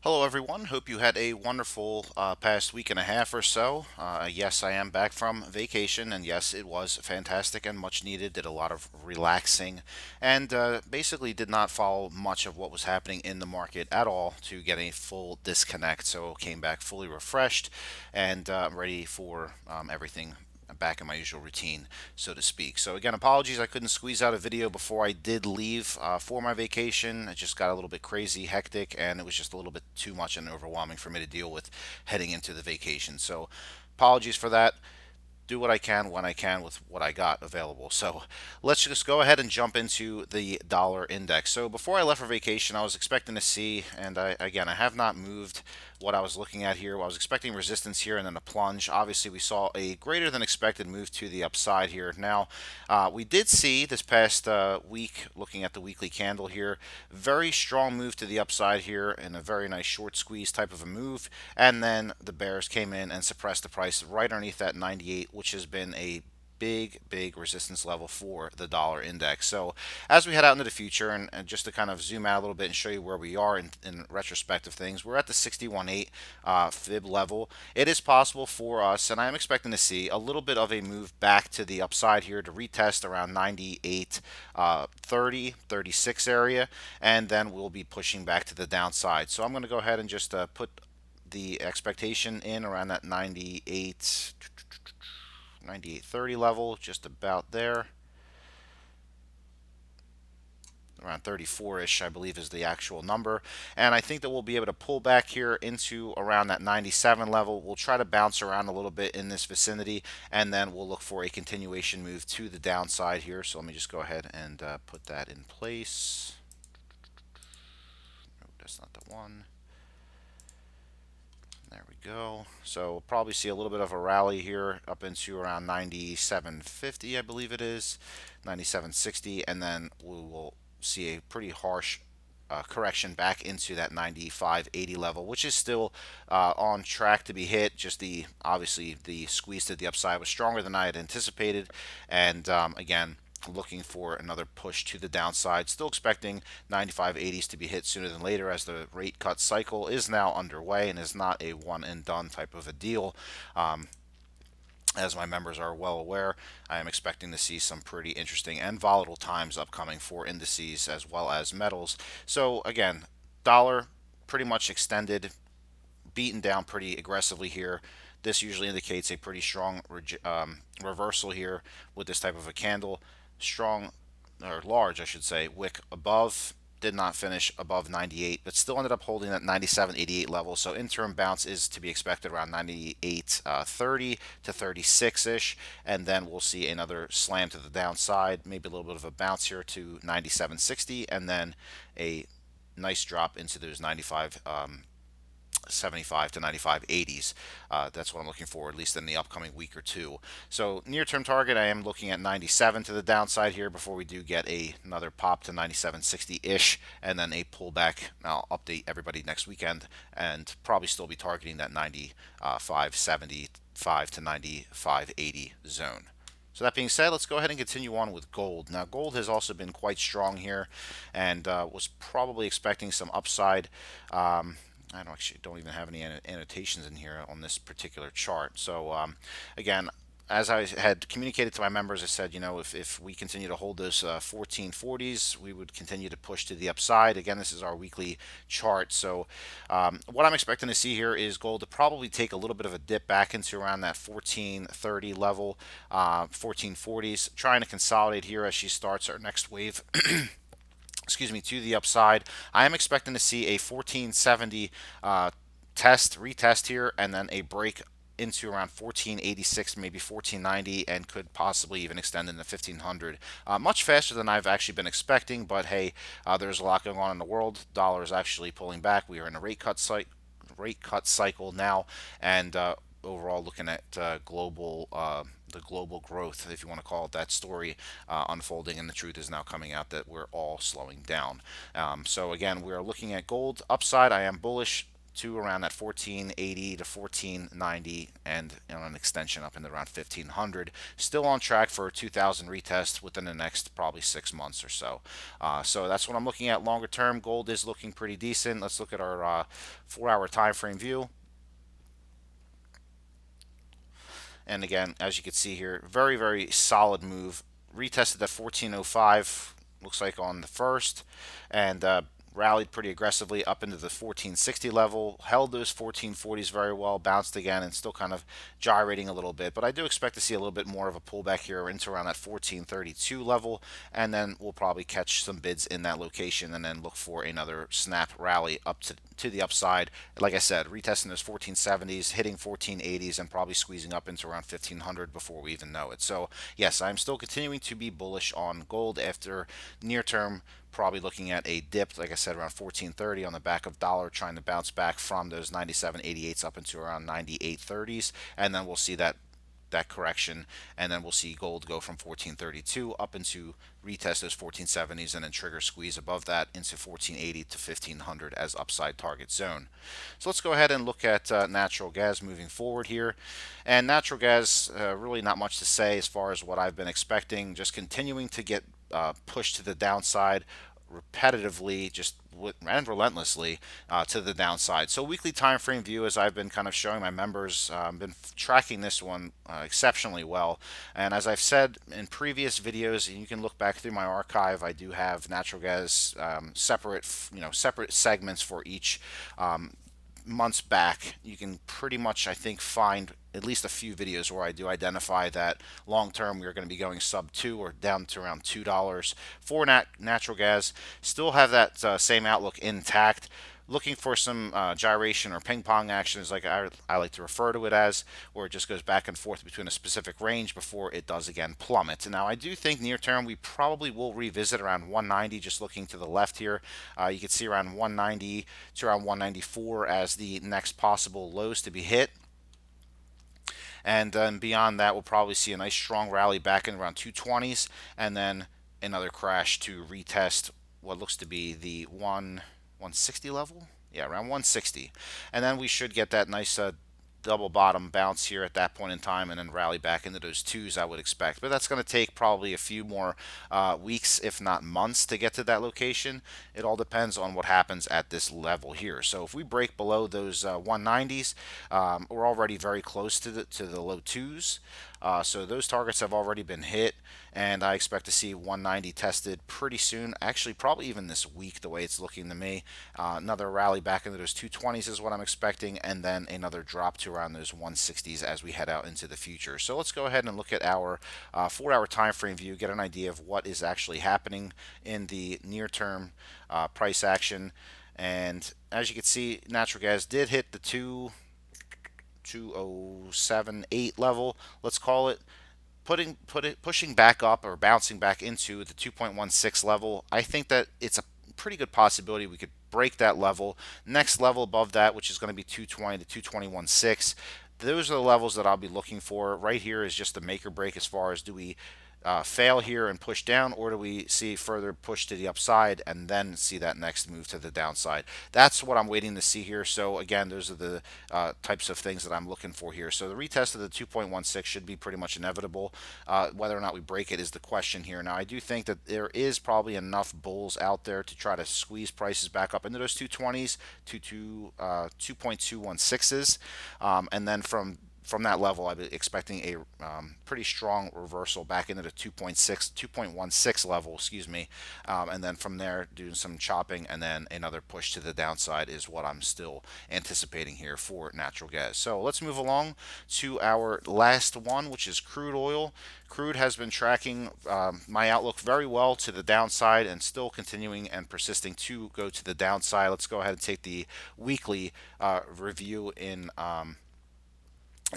Hello, everyone. Hope you had a wonderful past week and a half or so. Yes, I am back from vacation, and yes, it was fantastic and much needed. Did a lot of relaxing, and basically did not follow much of what was happening in the market at all to get a full disconnect. So came back fully refreshed and ready for everything back in my usual routine, so to speak. So again, apologies I couldn't squeeze out a video before I did leave for my vacation. It just got a little bit crazy, hectic, and it was just a little bit too much and overwhelming for me to deal with heading into the vacation. So apologies for that. Do what I can when I can with what I got available. So let's just go ahead and jump into the dollar index. So before I left for vacation, I was expecting to see, and I have not moved what I was looking at here. I was expecting resistance here and then a plunge. Obviously, we saw a greater than expected move to the upside here. Now, we did see this past week, looking at the weekly candle here, very strong move to the upside here and a very nice short squeeze type of a move. And then the bears came in and suppressed the price right underneath that 98, which has been a big resistance level for the dollar index. So as we head out into the future, and just to kind of zoom out a little bit and show you where we are in retrospect of things, we're at the 61.8 fib level. It is possible for us, and I am expecting to see a little bit of a move back to the upside here to retest around 98 30 36 area, and then we'll be pushing back to the downside. So I'm going to go ahead and just put the expectation in around that 98.30 level, just about there. Around 34-ish, I believe, is the actual number. And I think that we'll be able to pull back here into around that 97 level. We'll try to bounce around a little bit in this vicinity, and then we'll look for a continuation move to the downside here. So let me just go ahead and put that in place. No, that's not the one. There we go. So we'll probably see a little bit of a rally here up into around 97.50, I believe it is, 97.60, and then we will see a pretty harsh correction back into that 95.80 level, which is still on track to be hit. Just the obviously the squeeze to the upside was stronger than I had anticipated, and again, looking for another push to the downside. Still expecting 95.80s to be hit sooner than later, as the rate cut cycle is now underway and is not a one and done type of a deal. As my members are well aware, I am expecting to see some pretty interesting and volatile times upcoming for indices as well as metals. So again, dollar pretty much extended, beaten down pretty aggressively here. This usually indicates a pretty strong reversal here with this type of a candle. Strong, or large, I should say, wick above. Did not finish above 98, but still ended up holding that 97.88 level. So interim bounce is to be expected around 98.30 to 36 ish, and then we'll see another slam to the downside, maybe a little bit of a bounce here to 97.60, and then a nice drop into those 95 75 to 95 80s. That's what I'm looking for, at least in the upcoming week or two. So near term target, I am looking at 97 to the downside here before we do get another pop to 97.60 ish, and then a pullback. I'll update everybody next weekend, and probably still be targeting that 95.75 to 95.80 zone. So that being said, let's go ahead and continue on with gold. Now, gold has also been quite strong here, and was probably expecting some upside. I don't even have any annotations in here on this particular chart. So again, as I had communicated to my members, I said, if we continue to hold those 1440s, we would continue to push to the upside. Again, this is our weekly chart. So what I'm expecting to see here is gold to probably take a little bit of a dip back into around that 1430 level, 1440s, trying to consolidate here as she starts our next wave. Excuse me, to the upside. I am expecting to see a 1470 retest here, and then a break into around 1486, maybe 1490, and could possibly even extend into 1500. Much faster than I've actually been expecting, but hey, there's a lot going on in the world. Dollar is actually pulling back. We are in a rate cut cycle now, and overall looking at the global growth, if you want to call it that, story unfolding, and the truth is now coming out that we're all slowing down. So again, we are looking at gold upside. I am bullish to around that 1480 to 1490, and an extension up into around 1500. Still on track for a 2000 retest within the next probably 6 months or so. So that's what I'm looking at longer term. Gold is looking pretty decent. Let's look at our 4 hour time frame view. And again, as you can see here, very, very solid move. Retested at 1405, looks like on the first, and rallied pretty aggressively up into the 1460 level, held those 1440s very well, bounced again, and still kind of gyrating a little bit. But I do expect to see a little bit more of a pullback here into around that 1432 level, and then we'll probably catch some bids in that location and then look for another snap rally up to the upside. Like I said, retesting those 1470s, hitting 1480s, and probably squeezing up into around 1500 before we even know it. So yes, I'm still continuing to be bullish on gold after near term, probably looking at a dip, like I said, around 1430 on the back of dollar, trying to bounce back from those 97.88s up into around 98.30s, and then we'll see that correction, and then we'll see gold go from 1432 up into retest those 1470s, and then trigger squeeze above that into 1480 to 1500 as upside target zone. So let's go ahead and look at natural gas moving forward here. And natural gas, really not much to say as far as what I've been expecting, just continuing to get pushed to the downside repetitively, just and relentlessly to the downside. So weekly time frame view, as I've been kind of showing my members, been tracking this one exceptionally well. And as I've said in previous videos, and you can look back through my archive, I do have natural gas separate segments for each months back. You can pretty much, I think, find at least a few videos where I do identify that long term we are going to be going sub 2 or down to around $2 for natural gas. Still have that same outlook intact. Looking for some gyration or ping pong action, is like I like to refer to it as, where it just goes back and forth between a specific range before it does again plummet. Now, I do think near term we probably will revisit around 190. Just looking to the left here, you can see around 190 to around 194 as the next possible lows to be hit. And then beyond that, we'll probably see a nice strong rally back in around 220s, and then another crash to retest what looks to be the 160 level. Yeah, around 160. And then we should get that nice double bottom bounce here at that point in time, and then rally back into those twos, I would expect. But that's going to take probably a few more weeks, if not months, to get to that location. It all depends on what happens at this level here. So if we break below those 190s, we're already very close to the low twos. So those targets have already been hit, and I expect to see 190 tested pretty soon. Actually, probably even this week, the way it's looking to me. Another rally back into those 220s is what I'm expecting, and then another drop to around those 160s as we head out into the future. So let's go ahead and look at our 4-hour time frame view, get an idea of what is actually happening in the near term price action. And as you can see, natural gas did hit the 2078 level, let's call it, pushing back up or bouncing back into the 2.16 level. I think that it's a pretty good possibility we could break that level. Next level above that, which is going to be 220 to 221.6. Those are the levels that I'll be looking for. Right here is just the make or break as far as do we fail here and push down, or do we see further push to the upside and then see that next move to the downside? That's what I'm waiting to see here. So again, those are the types of things that I'm looking for here. So the retest of the 2.16 should be pretty much inevitable. Whether or not we break it is the question here. Now, I do think that there is probably enough bulls out there to try to squeeze prices back up into those 220s to 2.216s, and then from that level, I'd be expecting a pretty strong reversal back into the 2.16 level, excuse me, and then from there doing some chopping, and then another push to the downside is what I'm still anticipating here for natural gas. So let's move along to our last one, which is crude oil. Crude has been tracking my outlook very well to the downside and still continuing and persisting to go to the downside. Let's go ahead and take the weekly review in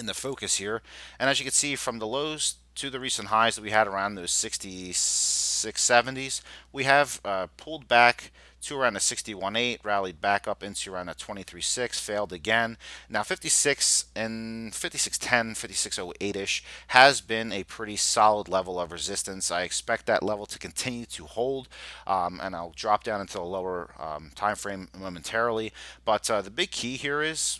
the focus here. And as you can see, from the lows to the recent highs that we had around those 60 670s. We have pulled back to around the 61.8, rallied back up into around the 23.6, failed again. Now 56 and 56.10, 56.08ish has been a pretty solid level of resistance. I expect that level to continue to hold, and I'll drop down into a lower time frame momentarily. But the big key here is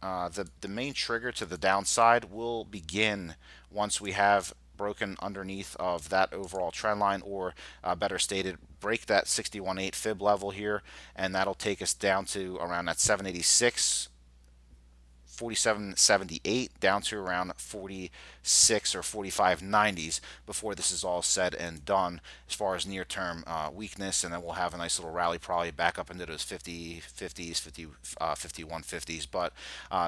the main trigger to the downside will begin once we have broken underneath of that overall trend line, or better stated, break that 61.8 fib level here, and that'll take us down to around that 786, 47.78 down to around 46 or 45.90s before this is all said and done as far as near term weakness. And then we'll have a nice little rally probably back up into those 50s, 51.50s. But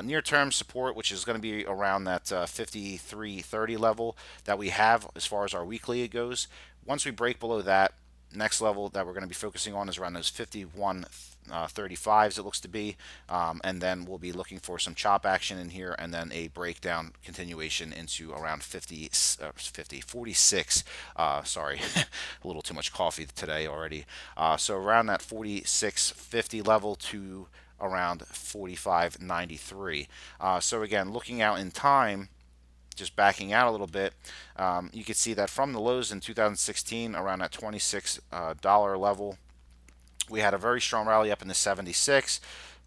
near term support, which is going to be around that 53.30 level that we have as far as our weekly goes. Once we break below that, next level that we're going to be focusing on is around those 51 35s, it looks to be, and then we'll be looking for some chop action in here, and then a breakdown continuation into around 46. Sorry, a little too much coffee today already. So around that 46.50 level to around 45.93. So again, looking out in time, just backing out a little bit, you can see that from the lows in 2016 around that $26 level, we had a very strong rally up in the 76.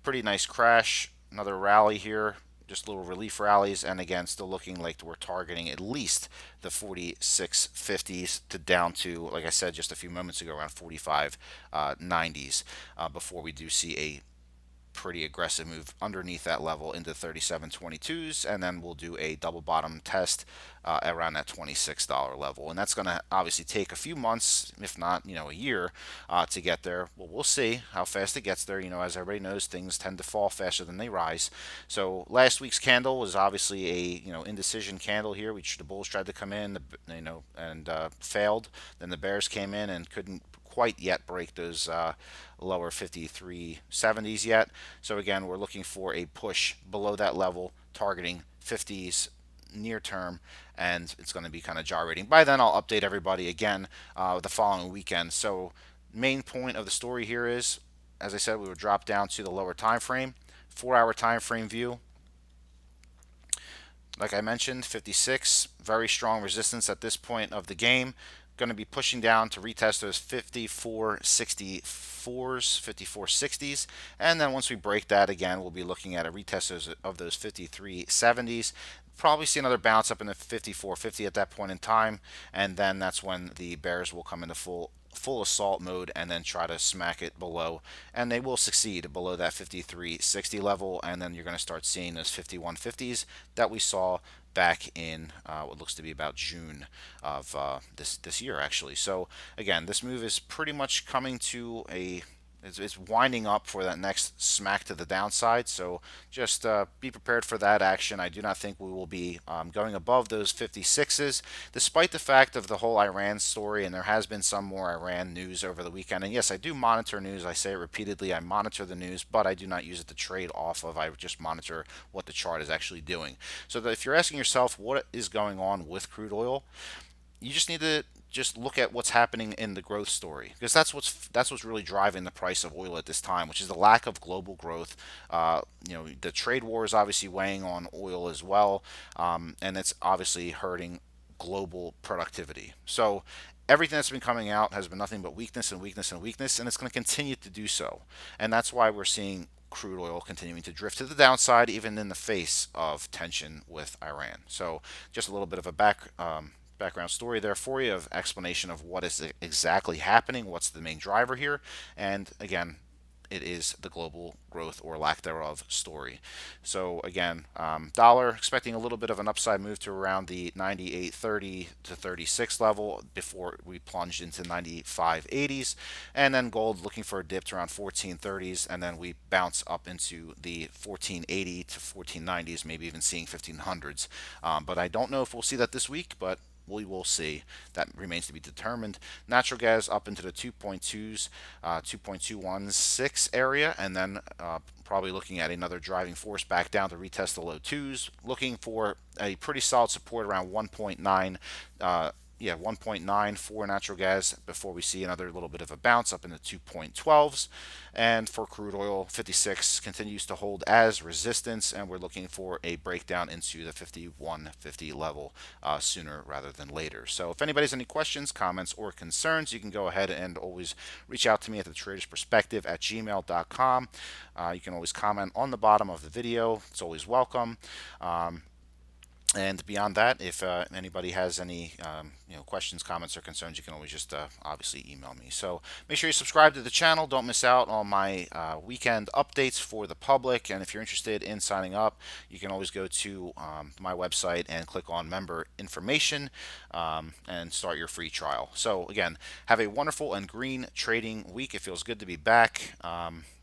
Pretty nice crash. Another rally here. Just little relief rallies. And again, still looking like we're targeting at least the 46.50s to down to, like I said just a few moments ago, around 45.90s before we do see a pretty aggressive move underneath that level into 37.22s, and then we'll do a double bottom test around that $26 level, and that's going to obviously take a few months, if not a year, to get there. Well, we'll see how fast it gets there. As everybody knows, things tend to fall faster than they rise. So last week's candle was obviously a indecision candle here. The bulls tried to come in, and failed. Then the bears came in and couldn't quite yet break those lower 53.70s yet. So again, we're looking for a push below that level, targeting 50s near term, and it's going to be kind of gyrating. By then, I'll update everybody again the following weekend. So main point of the story here is, as I said, we would drop down to the lower time frame, 4-hour time frame view. Like I mentioned, 56, very strong resistance at this point of the game. Going to be pushing down to retest those 54.64s, 54.60s, and then once we break that again, we'll be looking at a retest of those 53.70s. Probably see another bounce up in the 54.50 at that point in time, and then that's when the bears will come into full assault mode and then try to smack it below, and they will succeed below that 53.60 level, and then you're going to start seeing those 51.50s that we saw back in what looks to be about June of this year, actually. So again, this move is pretty much coming to it's winding up for that next smack to the downside. So just be prepared for that action. I do not think we will be going above those 56s, despite the fact of the whole Iran story, and there has been some more Iran news over the weekend. And yes, I do monitor news. I say it repeatedly. I monitor the news, but I do not use it to trade off of. I just monitor what the chart is actually doing. So that if you're asking yourself what is going on with crude oil, you just need to just look at what's happening in the growth story, because that's what's really driving the price of oil at this time, which is the lack of global growth. The trade war is obviously weighing on oil as well, and it's obviously hurting global productivity. So everything that's been coming out has been nothing but weakness and weakness and weakness, and it's going to continue to do so. And that's why we're seeing crude oil continuing to drift to the downside, even in the face of tension with Iran. So just a little bit of a background story there for you, of explanation of what is exactly happening, what's the main driver here, and again, it is the global growth or lack thereof story. So again, dollar expecting a little bit of an upside move to around the 98.30 to 36 level before we plunged into 95.80s, and then gold looking for a dip to around 14.30s, and then we bounce up into the 14.80 to 14.90s, maybe even seeing 1500s. But I don't know if we'll see that this week, but we will see. That remains to be determined. Natural gas up into the 2.2s, 2.216 area, and then probably looking at another driving force back down to retest the low twos, looking for a pretty solid support around 1.9. yeah, 1.9 for natural gas before we see another little bit of a bounce up in the 2.12s. And for crude oil, 56 continues to hold as resistance, and we're looking for a breakdown into the 51.50 level sooner rather than later. So if anybody has any questions, comments, or concerns, you can go ahead and always reach out to me at the Trader's Perspective at gmail.com. You can always comment on the bottom of the video. It's always welcome. And beyond that, if anybody has any questions, comments, or concerns, you can always just obviously email me. So make sure you subscribe to the channel. Don't miss out on my weekend updates for the public. And if you're interested in signing up, you can always go to my website and click on member information and start your free trial. So again, have a wonderful and green trading week. It feels good to be back.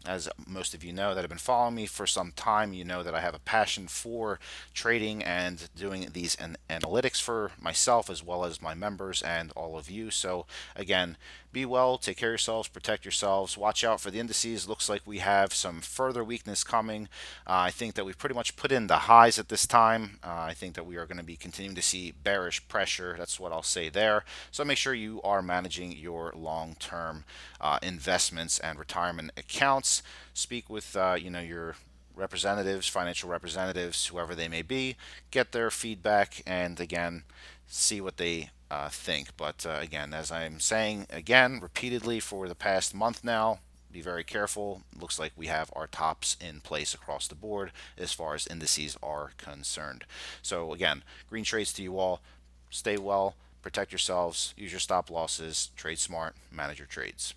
As most of you know that have been following me for some time, you know that I have a passion for trading and doing these analytics for myself as well as my members and all of you. So again, be well, take care of yourselves, protect yourselves, watch out for the indices. Looks like we have some further weakness coming. I think that we've pretty much put in the highs at this time. I think that we are going to be continuing to see bearish pressure. That's what I'll say there. So make sure you are managing your long-term investments and retirement accounts. Speak with your representatives, financial representatives, whoever they may be, get their feedback, and again, see what they think. But again, as I'm saying again repeatedly for the past month now, be very careful. Looks like we have our tops in place across the board as far as indices are concerned. So again, green trades to you all. Stay well, protect yourselves, use your stop losses, trade smart, manage your trades.